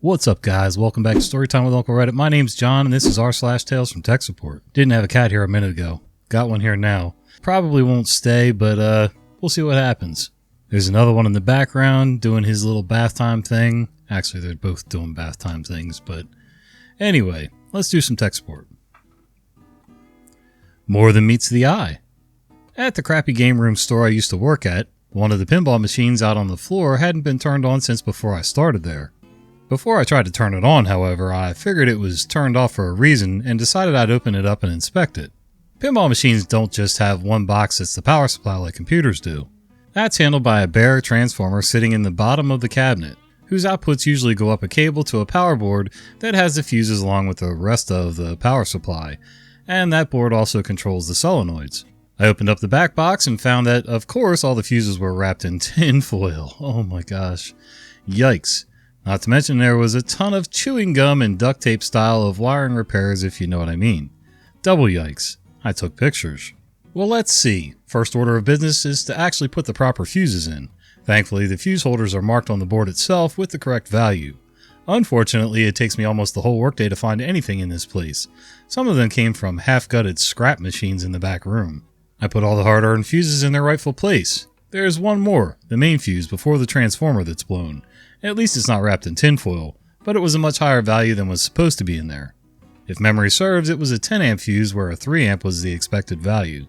What's up, guys? Welcome back to Storytime with Uncle Reddit. My name's John, and this is r/Tales from Tech Support. Didn't have a cat here a minute ago. Got one here now. Probably won't stay, but we'll see what happens. There's another one in the background doing his little bath time thing. Actually, they're both doing bath time things, but anyway, let's do some tech support. More than meets the eye. At the crappy game room store I used to work at, one of the pinball machines out on the floor hadn't been turned on since before I started there. Before I tried to turn it on, however, I figured it was turned off for a reason and decided I'd open it up and inspect it. Pinball machines don't just have one box that's the power supply like computers do. That's handled by a bare transformer sitting in the bottom of the cabinet, whose outputs usually go up a cable to a power board that has the fuses along with the rest of the power supply, and that board also controls the solenoids. I opened up the back box and found that, of course, all the fuses were wrapped in tin foil. Oh my gosh. Yikes. Not to mention there was a ton of chewing gum and duct tape style of wiring repairs, if you know what I mean. Double yikes. I took pictures. Well, let's see. First order of business is to actually put the proper fuses in. Thankfully, the fuse holders are marked on the board itself with the correct value. Unfortunately, it takes me almost the whole workday to find anything in this place. Some of them came from half-gutted scrap machines in the back room. I put all the hard-earned fuses in their rightful place. There's one more, the main fuse before the transformer that's blown. At least it's not wrapped in tinfoil, but it was a much higher value than was supposed to be in there. If memory serves, it was a 10 amp fuse where a 3 amp was the expected value.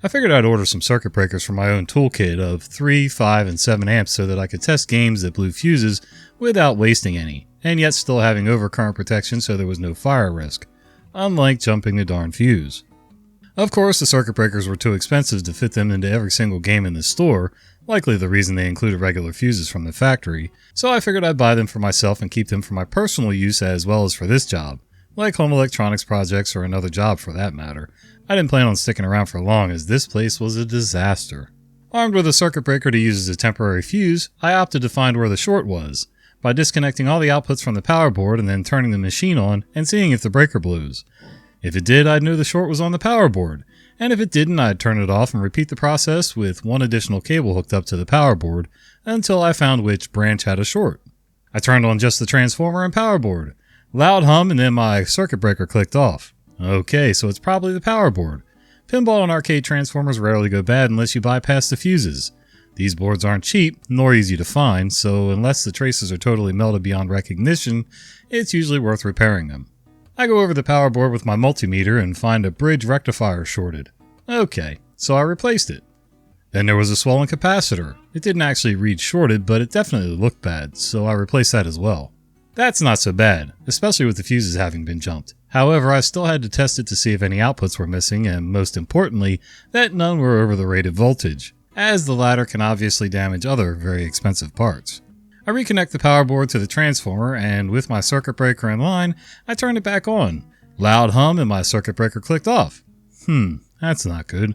I figured I'd order some circuit breakers for my own toolkit of 3, 5, and 7 amps so that I could test games that blew fuses without wasting any, and yet still having overcurrent protection so there was no fire risk, unlike jumping the darn fuse. Of course, the circuit breakers were too expensive to fit them into every single game in the store, likely the reason they included regular fuses from the factory, so I figured I'd buy them for myself and keep them for my personal use as well as for this job, like home electronics projects or another job for that matter. I didn't plan on sticking around for long as this place was a disaster. Armed with a circuit breaker to use as a temporary fuse, I opted to find where the short was, by disconnecting all the outputs from the power board and then turning the machine on and seeing if the breaker blows. If it did, I'd know the short was on the power board, and if it didn't, I'd turn it off and repeat the process with one additional cable hooked up to the power board until I found which branch had a short. I turned on just the transformer and power board. Loud hum and then my circuit breaker clicked off. Okay, so it's probably the power board. Pinball and arcade transformers rarely go bad unless you bypass the fuses. These boards aren't cheap, nor easy to find, so unless the traces are totally melted beyond recognition, it's usually worth repairing them. I go over the power board with my multimeter and find a bridge rectifier shorted. Okay, so I replaced it. Then there was a swollen capacitor. It didn't actually read shorted, but it definitely looked bad, so I replaced that as well. That's not so bad, especially with the fuses having been jumped. However, I still had to test it to see if any outputs were missing, and most importantly, that none were over the rated voltage, as the latter can obviously damage other very expensive parts. I reconnect the power board to the transformer, and with my circuit breaker in line, I turned it back on. Loud hum and my circuit breaker clicked off. That's not good.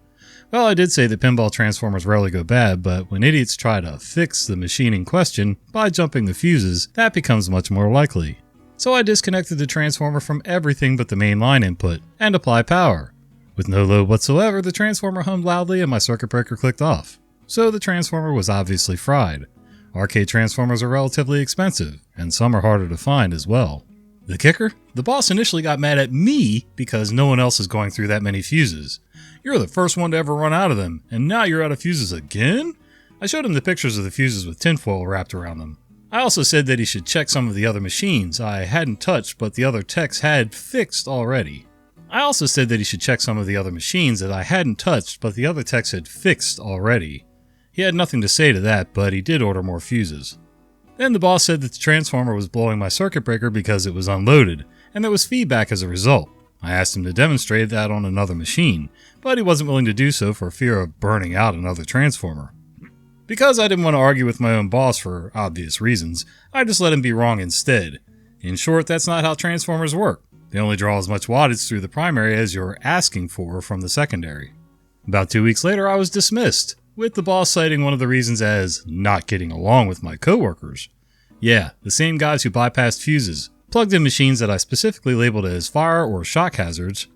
Well, I did say that pinball transformers rarely go bad, but when idiots try to fix the machine in question by jumping the fuses, that becomes much more likely. So I disconnected the transformer from everything but the main line input, and applied power. With no load whatsoever, the transformer hummed loudly and my circuit breaker clicked off. So the transformer was obviously fried. Arcade transformers are relatively expensive, and some are harder to find as well. The kicker? The boss initially got mad at me because no one else is going through that many fuses. You're the first one to ever run out of them, and now you're out of fuses again? I showed him the pictures of the fuses with tinfoil wrapped around them. I also said that he should check some of the other machines I hadn't touched but the other techs had fixed already. He had nothing to say to that, but he did order more fuses. Then the boss said that the transformer was blowing my circuit breaker because it was unloaded, and there was feedback as a result. I asked him to demonstrate that on another machine, but he wasn't willing to do so for fear of burning out another transformer. Because I didn't want to argue with my own boss for obvious reasons, I just let him be wrong instead. In short, that's not how transformers work. They only draw as much wattage through the primary as you're asking for from the secondary. About 2 weeks later, I was dismissed, with the boss citing one of the reasons as not getting along with my coworkers. Yeah, the same guys who bypassed fuses, plugged in machines that I specifically labeled as fire or shock hazards,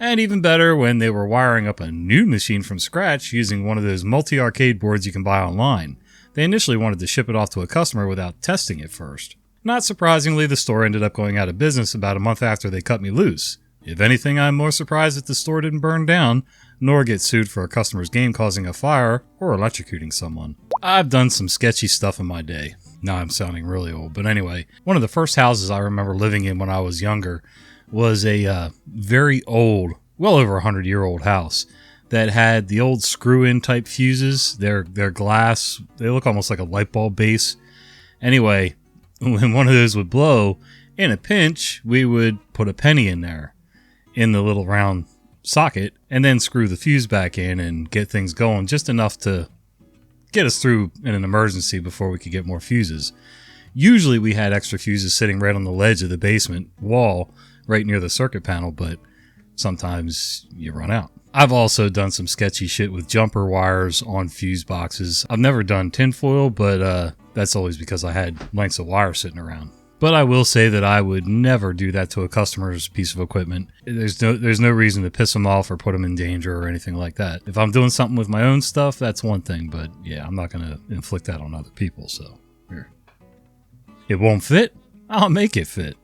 and even better when they were wiring up a new machine from scratch using one of those multi-arcade boards you can buy online. They initially wanted to ship it off to a customer without testing it first. Not surprisingly, the store ended up going out of business about a month after they cut me loose. If anything, I'm more surprised that the store didn't burn down, nor get sued for a customer's game causing a fire or electrocuting someone. I've done some sketchy stuff in my day. Now I'm sounding really old, but anyway, one of the first houses I remember living in when I was younger was a very old, well over 100-year-old house that had the old screw-in type fuses. They're glass. They look almost like a light bulb base. Anyway, when one of those would blow, in a pinch, we would put a penny in there in the little round socket and then screw the fuse back in and get things going, just enough to get us through in an emergency before we could get more fuses. Usually we had extra fuses sitting right on the ledge of the basement wall, right near the circuit panel, but sometimes you run out. I've also done some sketchy shit with jumper wires on fuse boxes. I've never done tinfoil, but that's always because I had lengths of wire sitting around. But I will say that I would never do that to a customer's piece of equipment. There's no reason to piss them off or put them in danger or anything like that. If I'm doing something with my own stuff, that's one thing, but yeah, I'm not going to inflict that on other people, so here. It won't fit? I'll make it fit.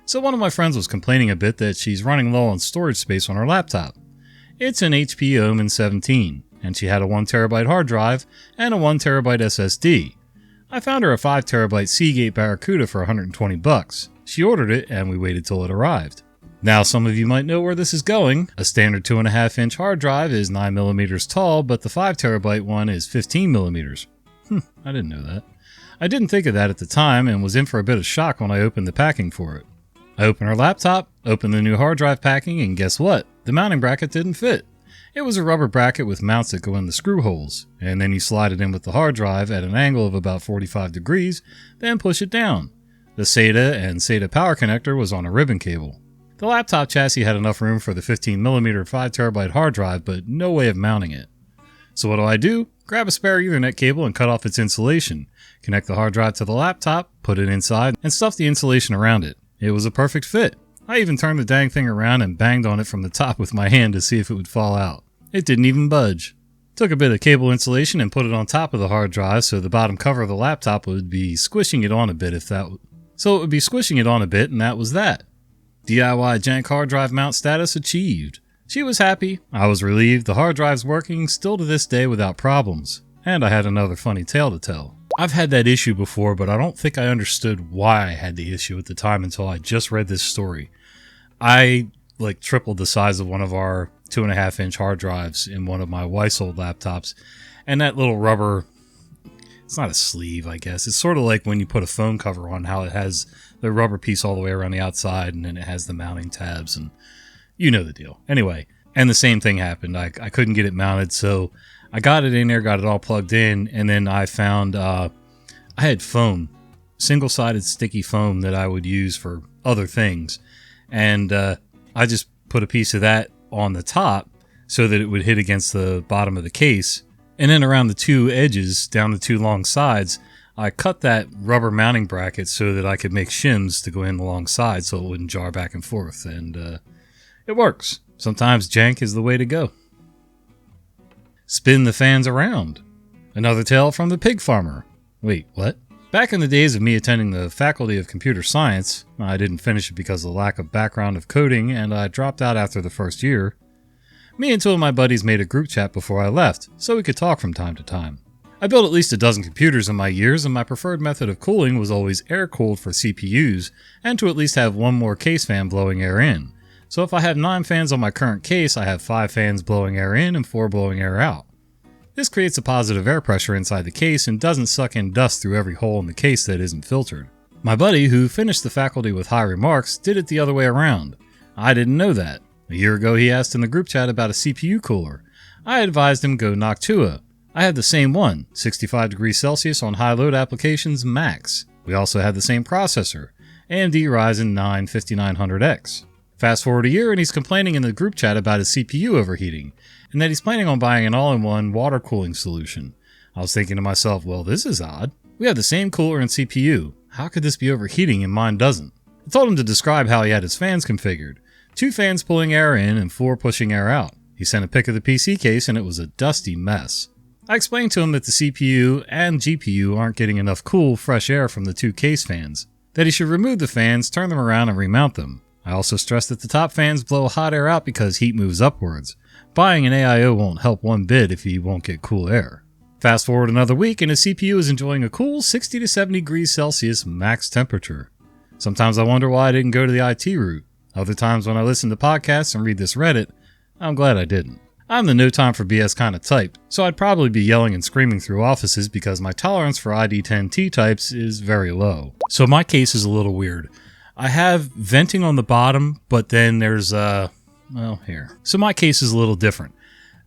So one of my friends was complaining a bit that she's running low on storage space on her laptop. It's an HP Omen 17, and she had a 1TB hard drive and a 1TB SSD. I found her a 5TB Seagate Barracuda for $120. She ordered it, and we waited till it arrived. Now, some of you might know where this is going. A standard 2.5-inch hard drive is 9mm tall, but the 5TB one is 15mm. I didn't know that. I didn't think of that at the time, and was in for a bit of shock when I opened the packing for it. I opened her laptop, opened the new hard drive packing, and guess what? The mounting bracket didn't fit. It was a rubber bracket with mounts that go in the screw holes, and then you slide it in with the hard drive at an angle of about 45 degrees, then push it down. The SATA and SATA power connector was on a ribbon cable. The laptop chassis had enough room for the 15mm 5TB hard drive, but no way of mounting it. So what do? Grab a spare Ethernet cable and cut off its insulation, connect the hard drive to the laptop, put it inside, and stuff the insulation around it. It was a perfect fit. I even turned the dang thing around and banged on it from the top with my hand to see if it would fall out. It didn't even budge. Took a bit of cable insulation and put it on top of the hard drive so the bottom cover of the laptop would be squishing it on a bit So it would be squishing it on a bit, and that was that. DIY jank hard drive mount status achieved. She was happy, I was relieved, the hard drive's working still to this day without problems. And I had another funny tale to tell. I've had that issue before, but I don't think I understood why I had the issue at the time until I just read this story. I tripled the size of one of our 2.5-inch hard drives in one of my wife's old laptops, and that little rubber, it's not a sleeve, I guess. It's sort of like when you put a phone cover on, how it has the rubber piece all the way around the outside, and then it has the mounting tabs, and you know the deal. Anyway, and the same thing happened. I couldn't get it mounted, so I got it in there, got it all plugged in, and then I found I had foam, single-sided sticky foam that I would use for other things. And I just put a piece of that on the top so that it would hit against the bottom of the case. And then around the two edges, down the two long sides, I cut that rubber mounting bracket so that I could make shims to go in alongside so it wouldn't jar back and forth. And it works. Sometimes jank is the way to go. Spin the fans around. Another tale from the pig farmer. Wait, what? Back in the days of me attending the Faculty of Computer Science, I didn't finish it because of the lack of background of coding, and I dropped out after the first year. Me and two of my buddies made a group chat before I left, so we could talk from time to time. I built at least a dozen computers in my years, and my preferred method of cooling was always air-cooled for CPUs, and to at least have one more case fan blowing air in. So if I have 9 fans on my current case, I have 5 fans blowing air in and 4 blowing air out. This creates a positive air pressure inside the case and doesn't suck in dust through every hole in the case that isn't filtered. My buddy, who finished the faculty with high remarks, did it the other way around. I didn't know that. A year ago he asked in the group chat about a CPU cooler. I advised him go Noctua. I had the same one, 65 degrees Celsius on high load applications max. We also had the same processor, AMD Ryzen 9 5900X. Fast forward a year and he's complaining in the group chat about his CPU overheating, and that he's planning on buying an all-in-one water cooling solution. I was thinking to myself, well, this is odd. We have the same cooler and CPU. How could this be overheating and mine doesn't? I told him to describe how he had his fans configured. 2 fans pulling air in and 4 pushing air out. He sent a pic of the PC case and it was a dusty mess. I explained to him that the CPU and GPU aren't getting enough cool, fresh air from the 2 case fans. that he should remove the fans, turn them around, and remount them. I also stressed that the top fans blow hot air out because heat moves upwards. Buying an AIO won't help one bit if he won't get cool air. Fast forward another week and his CPU is enjoying a cool 60 to 70 degrees Celsius max temperature. Sometimes I wonder why I didn't go to the IT route. Other times when I listen to podcasts and read this Reddit, I'm glad I didn't. I'm the no time for BS kind of type, so I'd probably be yelling and screaming through offices because my tolerance for ID10T types is very low. So my case is a little weird. I have venting on the bottom, but then there's here. So my case is a little different.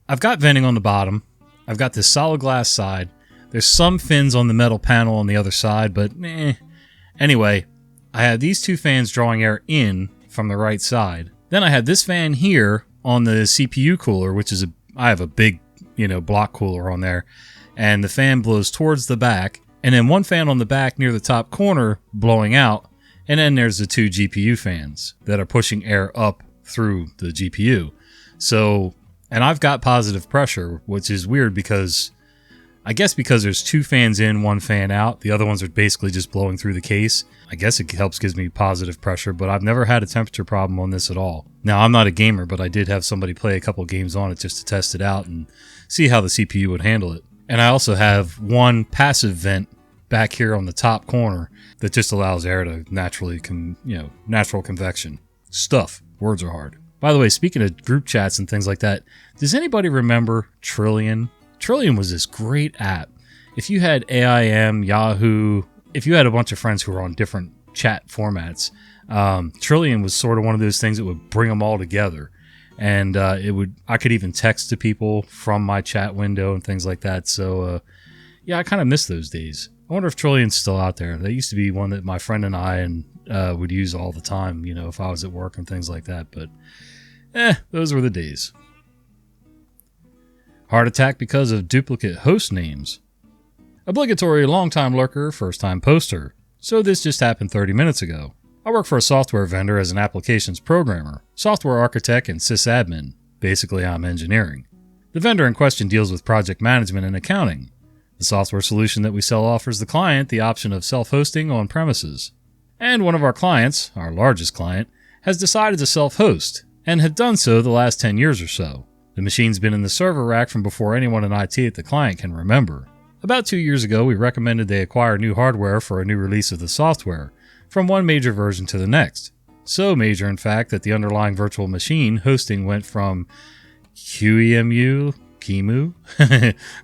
I've got venting on the bottom. I've got this solid glass side. There's some fins on the metal panel on the other side, but Anyway, I have these two fans drawing air in from the right side. Then I have this fan here on the CPU cooler, which is I have a big, block cooler on there, and the fan blows towards the back, and then one fan on the back near the top corner blowing out, and then there's the two GPU fans that are pushing air up through the GPU. So, and I've got positive pressure, which is weird because because there's two fans in, one fan out, the other ones are basically just blowing through the case. I guess it gives me positive pressure, but I've never had a temperature problem on this at all. Now, I'm not a gamer, but I did have somebody play a couple games on it just to test it out and see how the CPU would handle it. And I also have one passive vent back here on the top corner that just allows air to naturally, natural convection. Stuff. Words are hard. By the way, speaking of group chats and things like that, does anybody remember Trillian? Trillian was this great app. If you had AIM, Yahoo, if you had a bunch of friends who were on different chat formats, Trillian was sort of one of those things that would bring them all together. And I could even text to people from my chat window and things like that. So, I kind of miss those days. I wonder if Trillian's still out there. That used to be one that my friend and I would use all the time, if I was at work and things like that. But, those were the days. Heart attack because of duplicate host names. Obligatory long-time lurker, first-time poster. So this just happened 30 minutes ago. I work for a software vendor as an applications programmer, software architect, and sysadmin. Basically, I'm engineering. The vendor in question deals with project management and accounting. The software solution that we sell offers the client the option of self-hosting on premises. And one of our clients, our largest client, has decided to self-host, and have done so the last 10 years or so. The machine's been in the server rack from before anyone in IT at the client can remember. About 2 years ago, we recommended they acquire new hardware for a new release of the software, from one major version to the next. So major, in fact, that the underlying virtual machine hosting went from QEMU,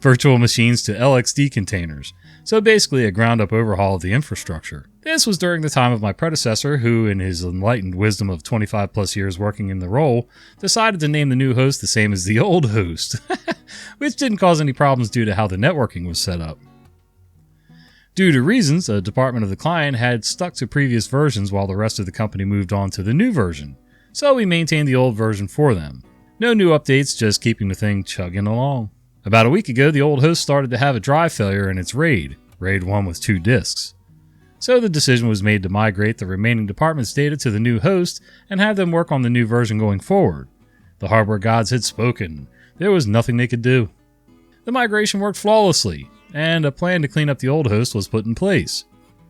virtual machines to LXD containers. So basically a ground-up overhaul of the infrastructure. This was during the time of my predecessor, who, in his enlightened wisdom of 25 plus years working in the role, decided to name the new host the same as the old host, which didn't cause any problems due to how the networking was set up. Due to reasons, a department of the client had stuck to previous versions while the rest of the company moved on to the new version, so we maintained the old version for them. No new updates, just keeping the thing chugging along. About a week ago, the old host started to have a drive failure in its RAID 1 with 2 disks. So the decision was made to migrate the remaining department's data to the new host and have them work on the new version going forward. The hardware gods had spoken. There was nothing they could do. The migration worked flawlessly, and a plan to clean up the old host was put in place.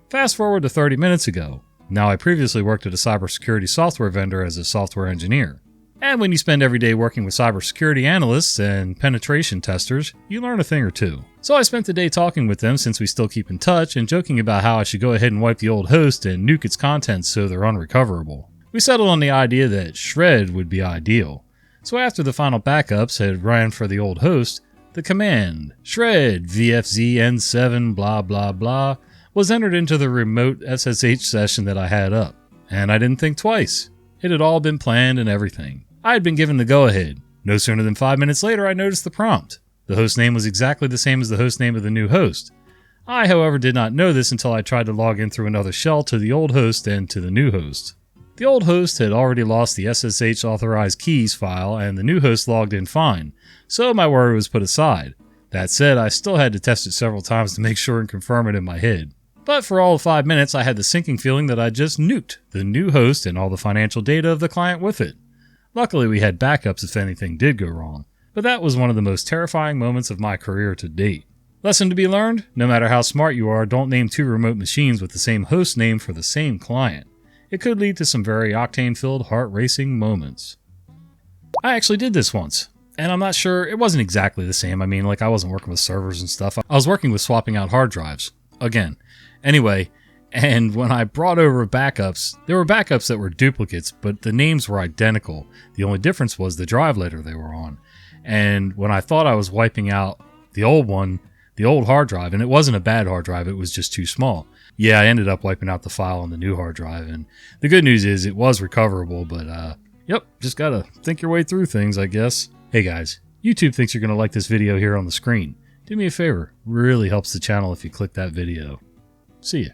Fast forward to 30 minutes ago. Now, I previously worked at a cybersecurity software vendor as a software engineer. And when you spend every day working with cybersecurity analysts and penetration testers, you learn a thing or two. So I spent the day talking with them, since we still keep in touch, and joking about how I should go ahead and wipe the old host and nuke its contents so they're unrecoverable. We settled on the idea that shred would be ideal. So after the final backups had ran for the old host, the command, shred VFZN7 blah blah blah, was entered into the remote SSH session that I had up. And I didn't think twice. It had all been planned and everything. I had been given the go-ahead. No sooner than 5 minutes later, I noticed the prompt. The host name was exactly the same as the host name of the new host. I, however, did not know this until I tried to log in through another shell to the old host and to the new host. The old host had already lost the SSH authorized keys file, and the new host logged in fine, so my worry was put aside. That said, I still had to test it several times to make sure and confirm it in my head. But for all of 5 minutes, I had the sinking feeling that I just nuked the new host and all the financial data of the client with it. Luckily, we had backups if anything did go wrong, but that was one of the most terrifying moments of my career to date. Lesson to be learned: no matter how smart you are, don't name two remote machines with the same host name for the same client. It could lead to some very octane-filled, heart-racing moments. I actually did this once, and I'm not sure, it wasn't exactly the same. I mean, like, I wasn't working with servers and stuff. I was working with swapping out hard drives. Again. Anyway, and when I brought over backups, there were backups that were duplicates, but the names were identical. The only difference was the drive letter they were on. And when I thought I was wiping out the old one, the old hard drive, and it wasn't a bad hard drive, it was just too small. Yeah, I ended up wiping out the file on the new hard drive, and the good news is it was recoverable, but yep, just gotta think your way through things, I guess. Hey guys, YouTube thinks you're gonna like this video here on the screen. Do me a favor, really helps the channel if you click that video. See ya.